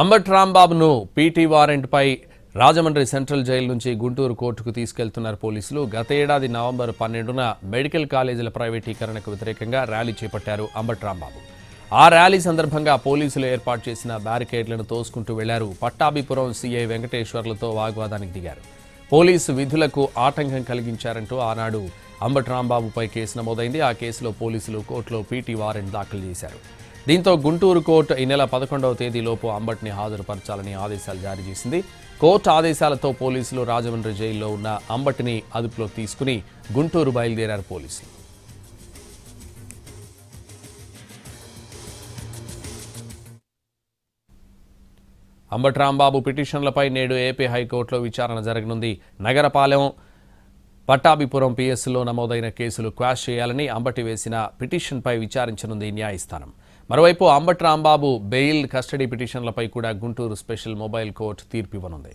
Ambati రాంబాబును PT వారెంట్పై Rajahmundry central jail నుంచి గుంటూరు కోర్టుకు తీసుకెళ్తున్నారు పోలీసులు. గత ఏడాది నవంబర్ 12న మెడికల్ కాలేజీల ప్రైవేటీకరణకు వ్యతిరేకంగా ర్యాలీ చేపట్టారు అంబట్ రాంబాబు. ఆ ర్యాలీ సందర్భంగా పోలీసులు ఏర్పాటు చేసిన బ్యారికేడ్లను తోసుకుంటూ వెళ్లారు. పట్టాభిపురం సీఐ వెంకటేశ్వర్లతో వాగ్వాదానికి దిగారు. పోలీసు విధులకు ఆటంకం కలిగించారంటూ ఆనాడు అంబట్ రాంబాబుపై కేసు నమోదైంది. ఆ కేసులో పోలీసులు కోర్టులో పీటీ వారెంట్ దాఖలు చేశారు. దీంతో గుంటూరు కోర్టు ఈ నెల 11వ తేదీలోపు అంబట్ని హాజరుపరచాలని ఆదేశాలు జారీ చేసింది. కోర్టు ఆదేశాలతో పోలీసులు రాజమండ్రి జైల్లో ఉన్న అంబట్ని అదుపులోకి తీసుకుని గుంటూరు బయలుదేరారు పోలీసులు. అంబట్ రాంబాబు పిటిషన్లపై నేడు ఏపీ హైకోర్టులో విచారణ జరగనుంది. నగరపాలెం పట్టాభిపురం పిఎస్లో నమోదైన కేసులు క్వాష్ చేయాలని అంబటి వేసిన పిటిషన్పై విచారించనుంది న్యాయస్థానం. మరోవైపు అంబట్ రాంబాబు బెయిల్, కస్టడీ పిటిషన్లపై కూడా గుంటూరు స్పెషల్ మొబైల్ కోర్టు తీర్పు ఇవ్వనుంది.